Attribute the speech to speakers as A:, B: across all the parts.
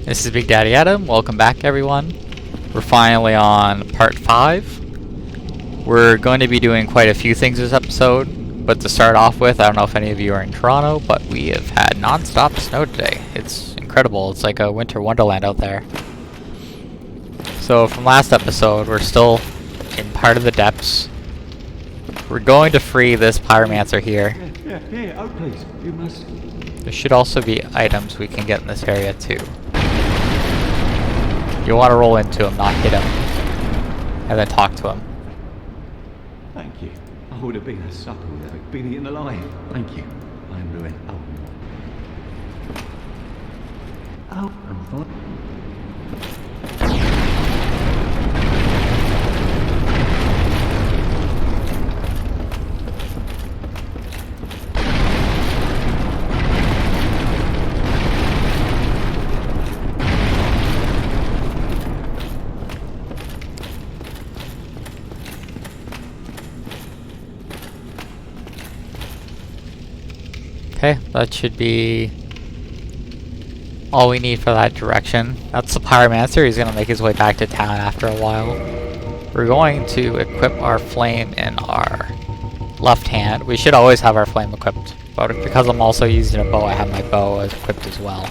A: This is Big Daddy Adam. Welcome back, everyone. We're finally on part 5. We're going to be doing quite a few things this episode, but to start off with, I don't know if any of you are in Toronto, but we have had non-stop snow today. It's incredible. It's like a winter wonderland out there. So from last episode, we're still in part of the depths. We're going to free this pyromancer here.
B: Yeah, out please. You must.
A: There should also be items we can get in this area too. You want to roll into him, not hit him. And then talk to him.
B: Thank you. I would have been a supper without being eaten alive. Thank you. I am ruined. Oh, I'm fine.
A: Okay, that should be all we need for that direction. That's the pyromancer. He's going to make his way back to town after a while. We're going to equip our flame in our left hand. We should always have our flame equipped, but because I'm also using a bow, I have my bow equipped as well.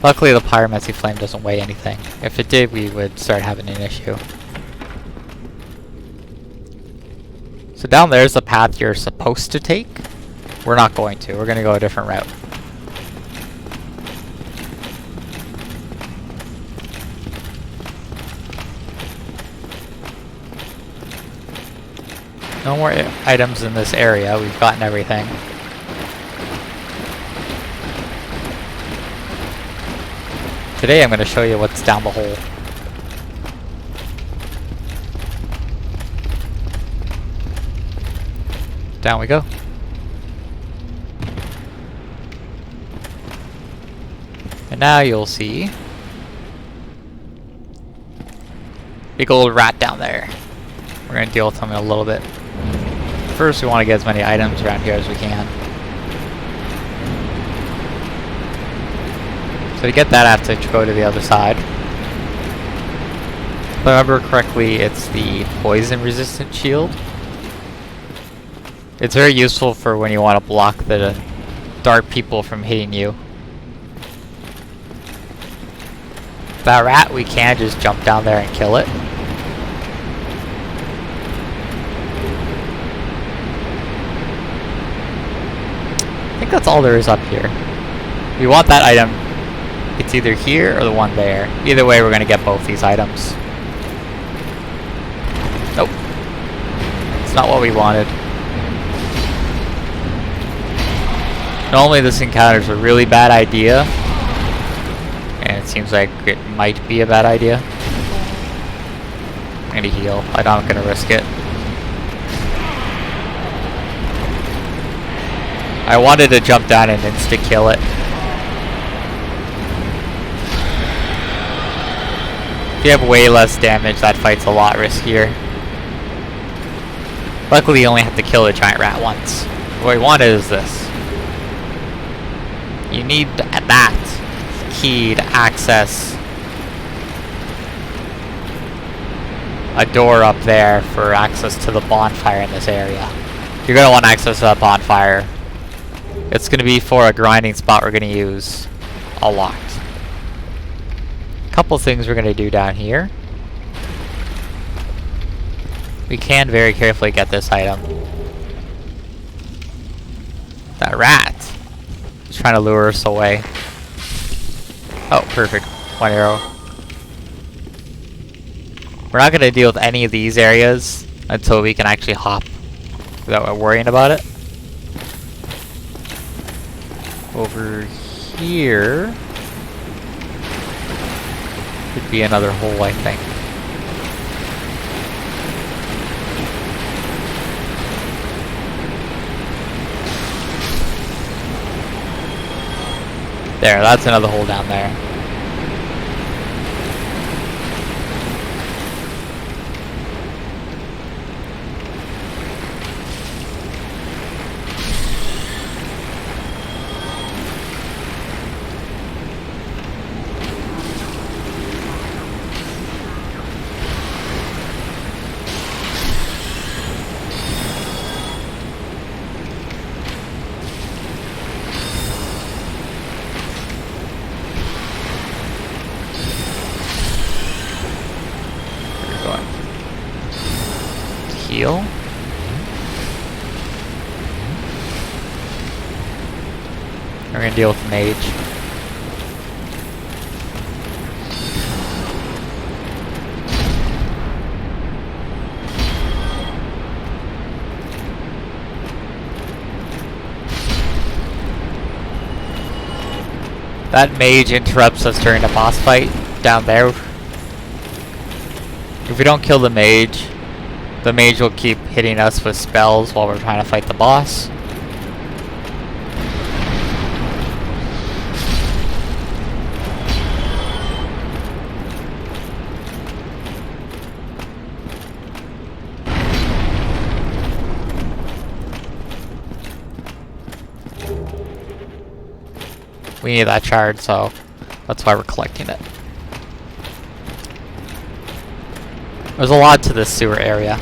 A: Luckily, the pyromancy flame doesn't weigh anything. If it did, we would start having an issue. So down there's the path you're supposed to take. We're not going to. We're going to go a different route. No more items in this area. We've gotten everything. Today I'm going to show you what's down the hole. Down we go. And now you'll see big old rat down there. We're going to deal with him in a little bit. First, we want to get as many items around here as we can. So to get that, I have to go to the other side. If I remember correctly, it's the poison resistant shield. It's very useful for when you want to block the dark people from hitting you. That rat, we can just jump down there and kill it. I think that's all there is up here. We want that item. It's either here or the one there. Either way, we're going to get both these items. Nope. It's not what we wanted. Normally this encounter is a really bad idea. And it seems like it might be a bad idea. I'm gonna heal. I'm not gonna risk it. I wanted to jump down and insta-kill it. If you have way less damage, that fight's a lot riskier. Luckily, you only have to kill the giant rat once. What we wanted is this. You need that key to access a door up there for access to the bonfire in this area. You're going to want access to that bonfire. It's going to be for a grinding spot we're going to use a lot. A couple things we're going to do down here. We can very carefully get this item. That rat is trying to lure us away. Oh, perfect. One arrow. We're not going to deal with any of these areas until we can actually hop without worrying about it. Over here could be another hole, I think. There, that's another hole down there. heal. We're gonna deal with the mage. That mage interrupts us during the boss fight down there. If we don't kill the mage will keep hitting us with spells while we're trying to fight the boss. We need that shard, so that's why we're collecting it. There's a lot to this sewer area.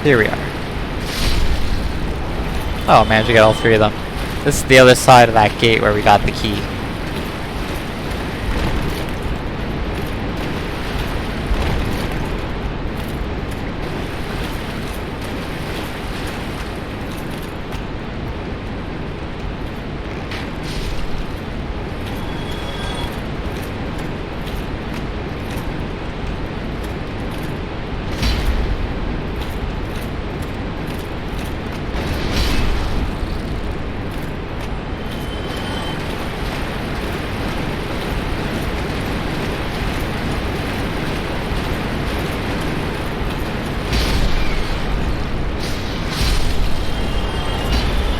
A: Here we are. Oh, I managed to get all three of them. This is the other side of that gate where we got the key.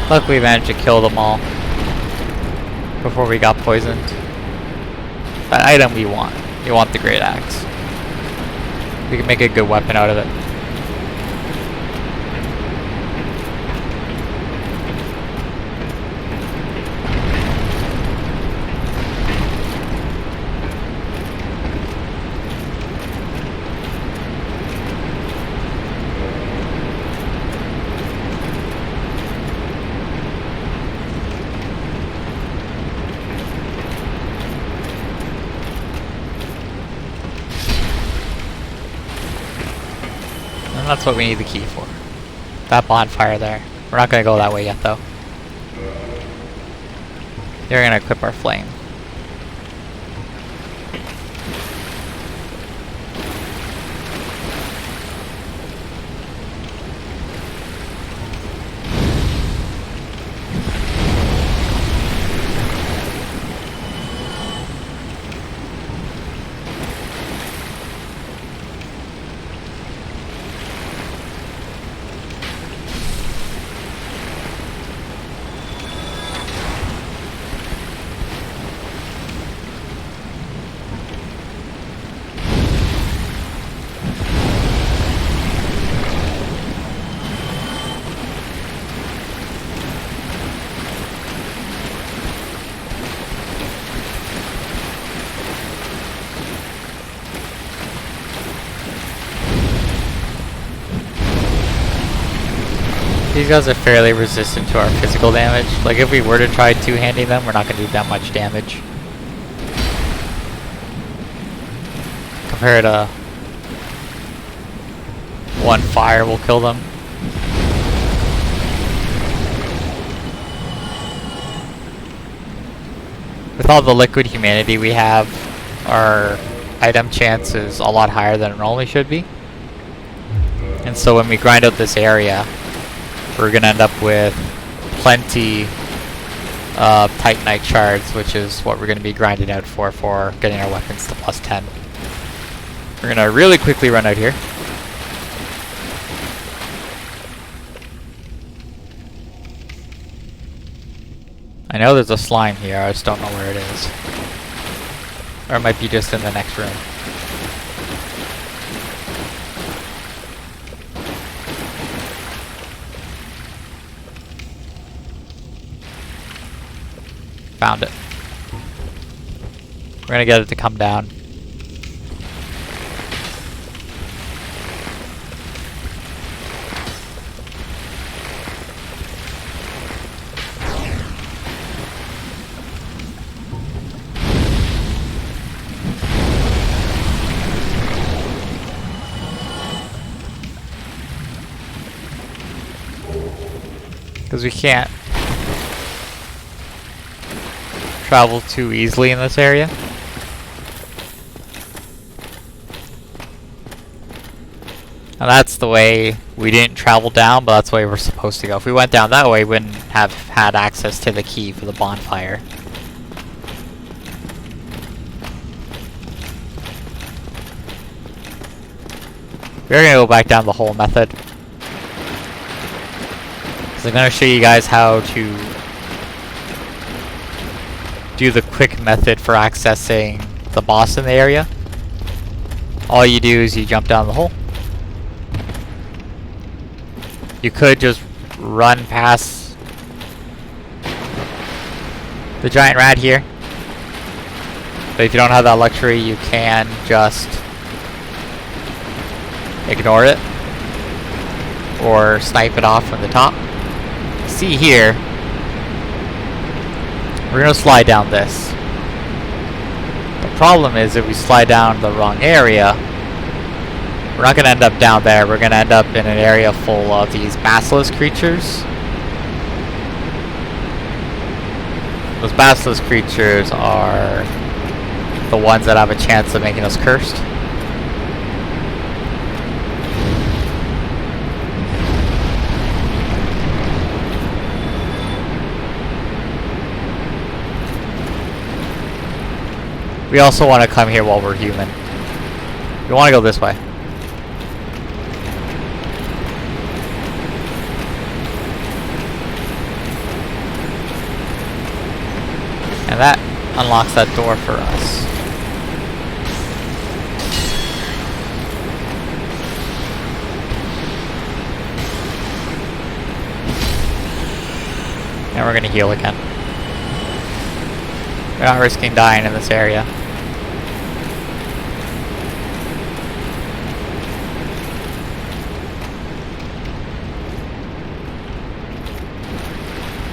A: Luckily we managed to kill them all before we got poisoned. That item we want. We want the great axe. We can make a good weapon out of it. And that's what we need the key for. That bonfire there. We're not going to go that way yet, though. We're going to equip our flame. These guys are fairly resistant to our physical damage. Like if we were to try two-handing them, we're not going to do that much damage. Compared to one fire will kill them. With all the liquid humanity we have, our item chance is a lot higher than it normally should be. And so when we grind out this area, we're going to end up with plenty of Titanite shards, which is what we're going to be grinding out for getting our weapons to plus 10. We're going to really quickly run out here. I know there's a slime here, I just don't know where it is. Or it might be just in the next room. Found it. We're gonna get it to come down. Because we can't travel too easily in this area. And that's the way we didn't travel down, but that's the way we're supposed to go. If we went down that way, we wouldn't have had access to the key for the bonfire. We're gonna go back down the whole method. So I'm gonna show you guys how to do the quick method for accessing the boss in the area. All you do is you jump down the hole. You could just run past the giant rat here. But if you don't have that luxury, you can just ignore it or snipe it off from the top. See here, we're going to slide down this. The problem is if we slide down the wrong area, we're not going to end up down there. We're going to end up in an area full of these basilisk creatures. Those basilisk creatures are the ones that have a chance of making us cursed. We also want to come here while we're human. We want to go this way. And that unlocks that door for us. And we're going to heal again. We're not risking dying in this area.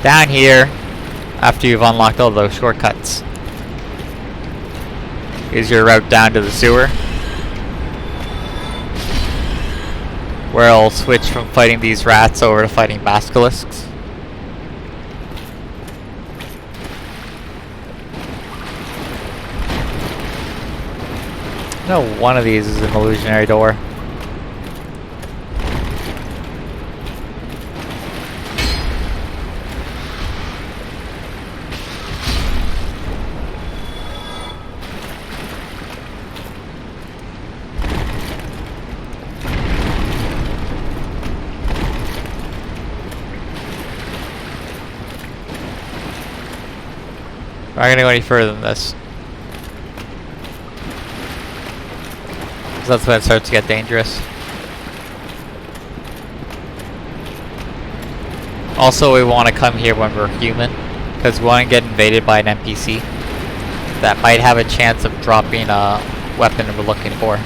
A: Down here, after you've unlocked all those shortcuts, is your route down to the sewer, where I'll switch from fighting these rats over to fighting basilisks. No, one of these is an illusionary door. We're not gonna go any further than this. Because that's when it starts to get dangerous. Also, we want to come here when we're human, because we want to get invaded by an NPC that might have a chance of dropping a weapon we're looking for.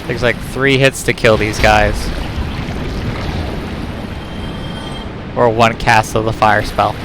A: Takes like 3 hits to kill these guys. Or 1 cast of the fire spell.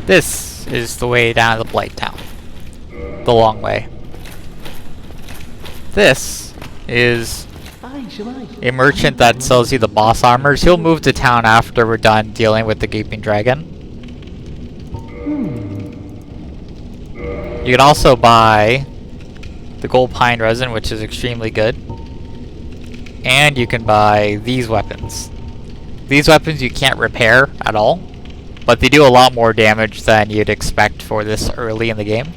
A: This is the way down to the Blight Town. The long way. This is a merchant that sells you the boss armors. He'll move to town after we're done dealing with the Gaping Dragon. You can also buy the gold pine resin, which is extremely good. And you can buy these weapons. These weapons you can't repair at all, but they do a lot more damage than you'd expect for this early in the game.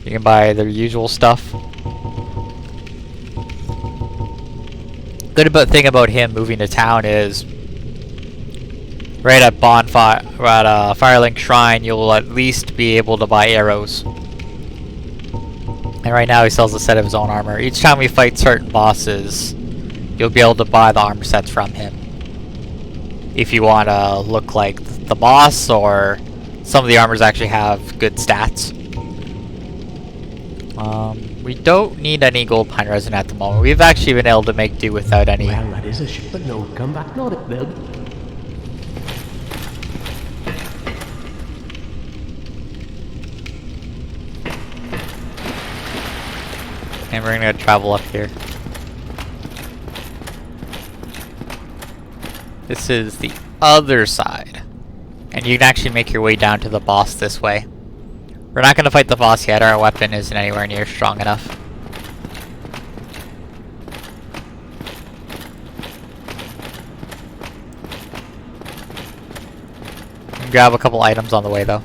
A: You can buy their usual stuff. Good thing about him moving to town is right at Bonfire, at Firelink Shrine, you'll at least be able to buy arrows. And right now he sells a set of his own armor. Each time we fight certain bosses, you'll be able to buy the armor sets from him. If you want to look like the boss, or some of the armors actually have good stats. We don't need any gold pine resin at the moment. We've actually been able to make do without any.
C: Well, that is a ship, but no come back, not it, then.
A: And we're gonna travel up here. This is the other side. And you can actually make your way down to the boss this way. We're not gonna fight the boss yet, our weapon isn't anywhere near strong enough. Grab a couple items on the way though.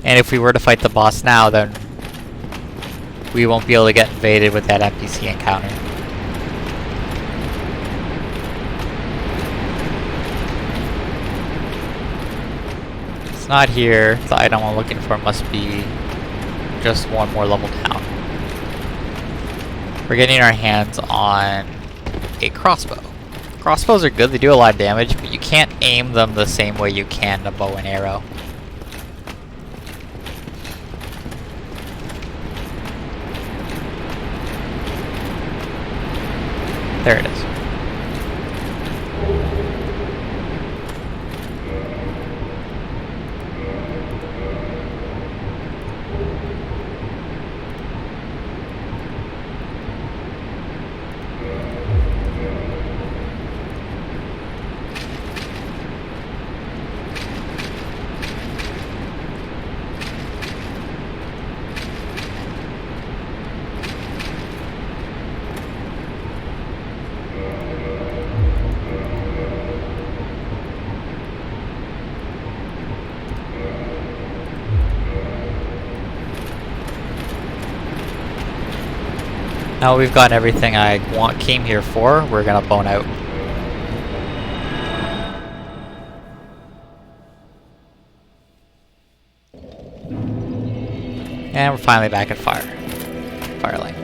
A: And if we were to fight the boss now, then we won't be able to get invaded with that NPC encounter. It's not here. The item I'm looking for must be just one more level down. We're getting our hands on a crossbow. Crossbows are good, they do a lot of damage, but you can't aim them the same way you can a bow and arrow. There it is. Now we've got everything I came here for, we're gonna bone out. And we're finally back at Firelink.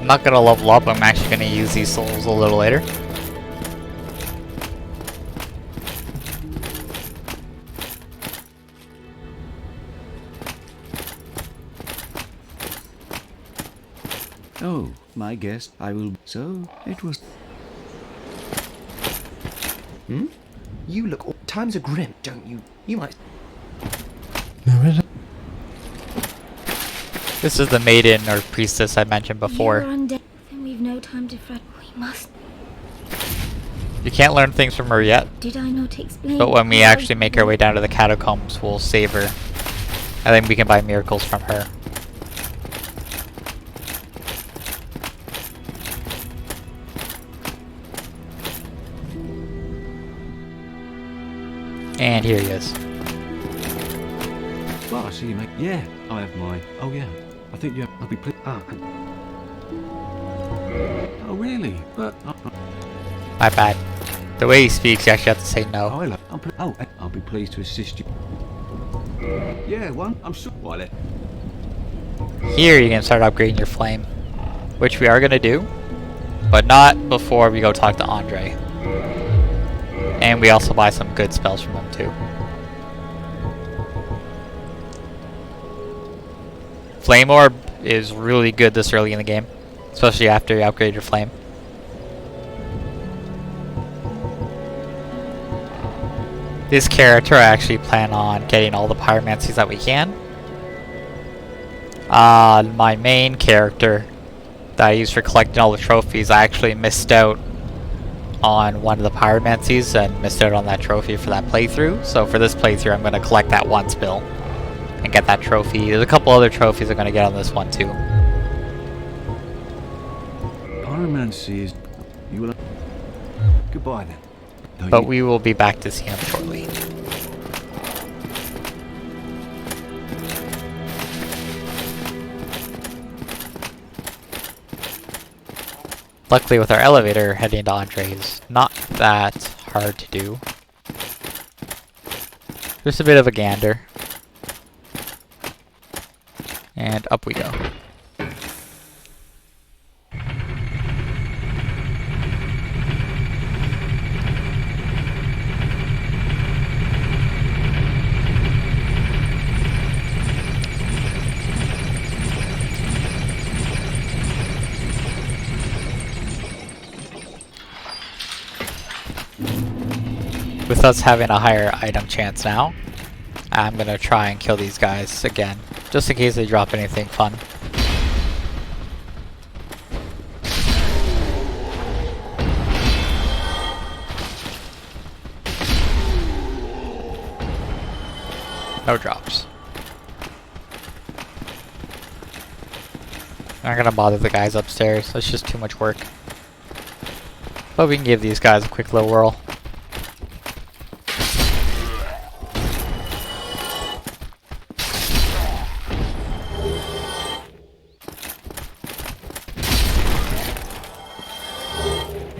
A: I'm not gonna level up, I'm actually gonna use these souls a little later.
B: Oh, my guest, I will... So, it was...
C: You look... Times are grim, don't you? You might...
A: This is the maiden or priestess I mentioned before.
D: You're undead, then we've no time to fret. We must.
A: You can't learn things from her yet,
D: Did I not explain?
A: but when we actually make our way down to the catacombs, we'll save her. I think we can buy miracles from her. And here he is.
B: Well, I see you, mate. Yeah, I have mine. Oh, yeah. I think you have... I'll be pleased... Oh, really? But...
A: My bad. The way he speaks, you actually have to say no.
B: Oh, hello. I'll be pleased to assist you. Yeah, one. I'm sure... Well,
A: Here you can start upgrading your flame, which we are going to do, but not before we go talk to Andre. And we also buy some good spells from him too. Flame Orb is really good this early in the game. especially after you upgrade your flame. This character, I actually plan on getting all the pyromancies that we can. My main character that I use for collecting all the trophies, I actually missed out on one of the pyromancies and missed out on that trophy for that playthrough. So for this playthrough, I'm going to collect that one spill and get that trophy. There's a couple other trophies I'm going to get on this one too.
B: Pyromancy is... You will... Goodbye then. No,
A: But
B: you-
A: we will be back to see him shortly. Luckily with our elevator, heading to Andre is not that hard to do. Just a bit of a gander. And up we go. With us having a higher item chance now, I'm gonna try and kill these guys again, just in case they drop anything fun. No drops. I'm not gonna bother the guys upstairs, that's just too much work. But we can give these guys a quick little whirl.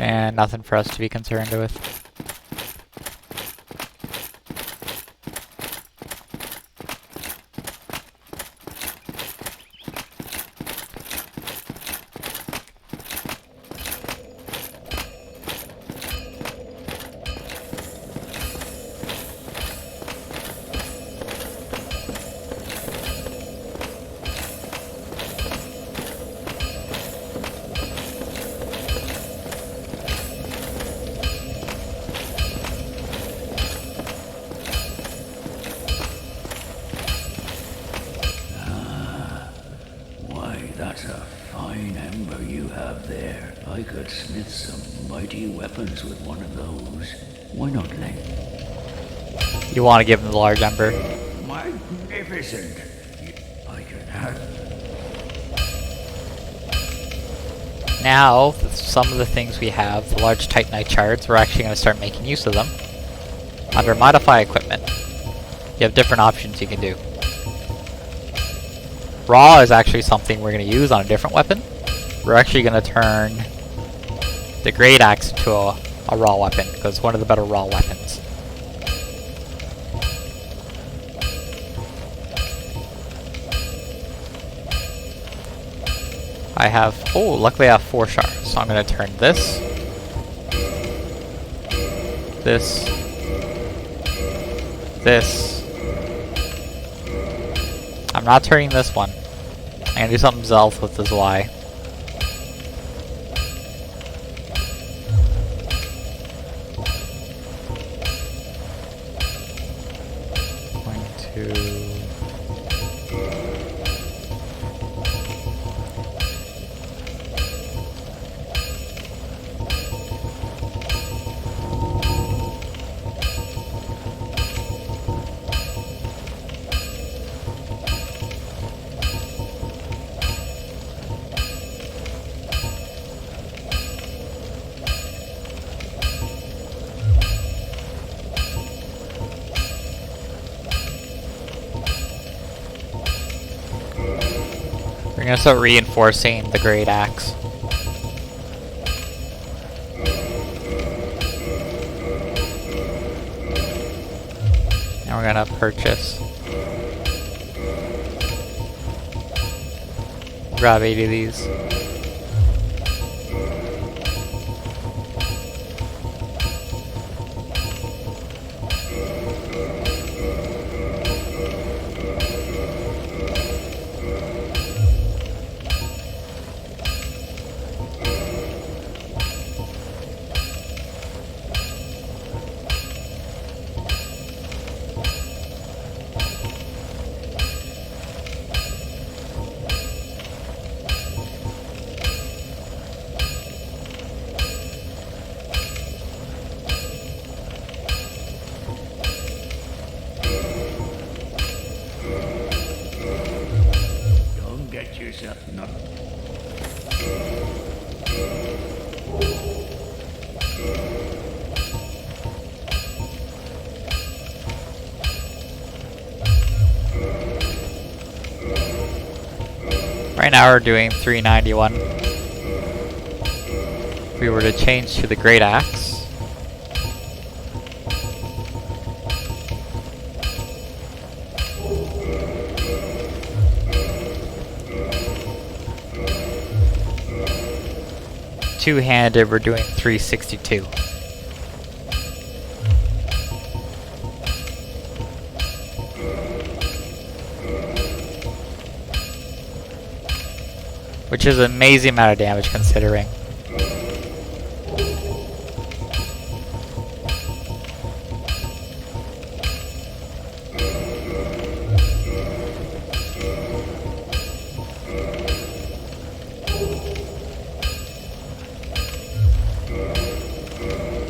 A: And nothing for us to be concerned with.
E: That's a fine ember you have there. I could smith some mighty weapons with one of those. Why not, Lane?
A: You want to give them the large ember.
E: Magnificent! I could have...
A: Now, some of the things we have, the large Titanite shards, we're actually going to start making use of them. Under Modify Equipment, you have different options you can do. Raw is actually something we're going to use on a different weapon. We're actually going to turn the Great Axe into a raw weapon, because it's one of the better raw weapons. Luckily I have 4 shards, so I'm going to turn this, this. I'm not turning this one. I'm going to do something else with this Y. Going to... We're gonna start reinforcing the Great Axe. And we're gonna purchase. Grab 80 of these.
E: not.
A: Right now we're doing 391. If we were to change to the Great Axe, two-handed, we're doing 362. Which is an amazing amount of damage considering.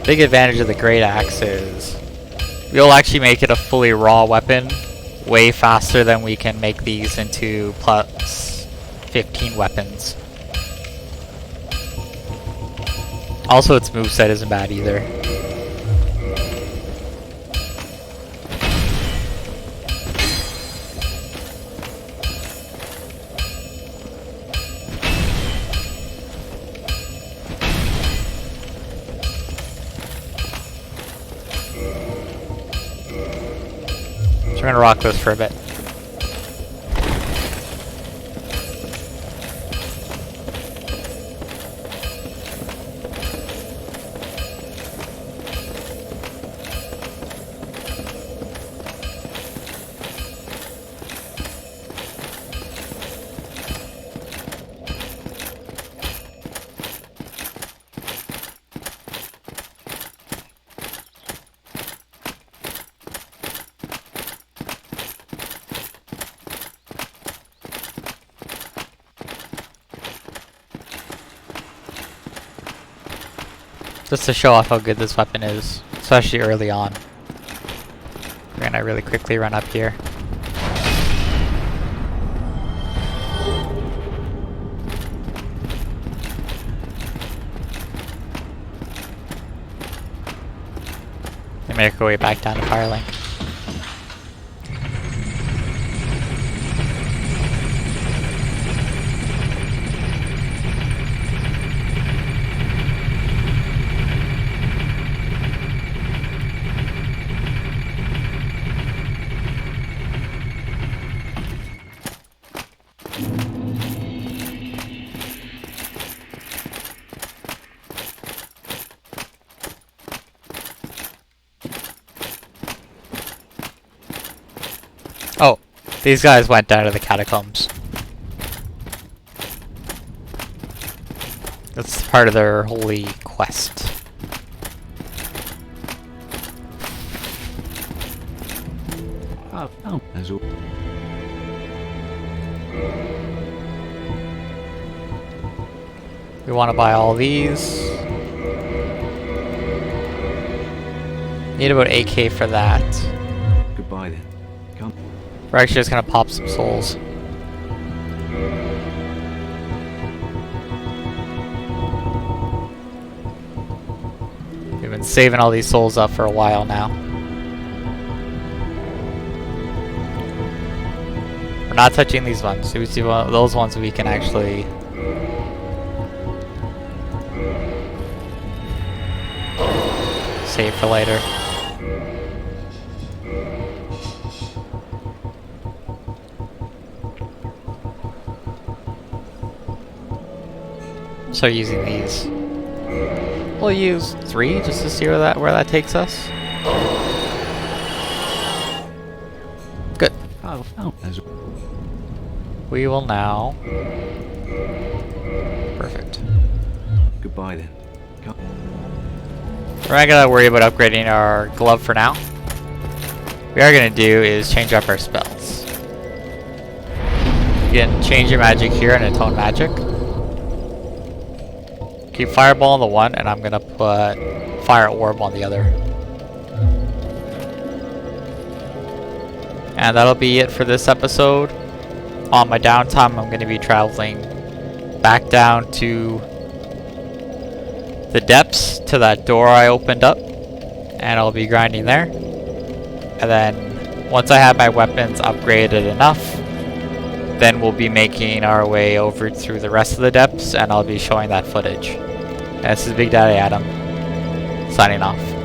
A: Big advantage of the Great Axe is we'll actually make it a fully raw weapon way faster than we can make these into plus 15 weapons. Also, its moveset isn't bad either. So we're gonna rock this for a bit. Just to show off how good this weapon is, especially early on. We're gonna really quickly run up here. And make our way back down to Firelink. Oh, these guys went down to the catacombs. That's part of their holy quest.
B: Oh, as all.
A: We want to buy all these. Need about 8k for that.
B: Goodbye then. Come.
A: We're actually just gonna pop some souls. We've been saving all these souls up for a while now. We're not touching these ones. So we see those ones we can actually save for later. Start using these. We'll use 3 just to see where that takes us. Good.
B: Oh, as
A: We will now. Perfect.
B: goodbye then. Come.
A: We're not gonna worry about upgrading our glove for now. What we are gonna do is change up our spells. You can change your magic here and atone magic. Keep Fireball on the one, and I'm gonna put Fire Orb on the other. And that'll be it for this episode. On my downtime, I'm gonna be traveling back down to the depths to that door I opened up, and I'll be grinding there. And then once I have my weapons upgraded enough, then we'll be making our way over through the rest of the depths, and I'll be showing that footage. And this is Big Daddy Adam, signing off.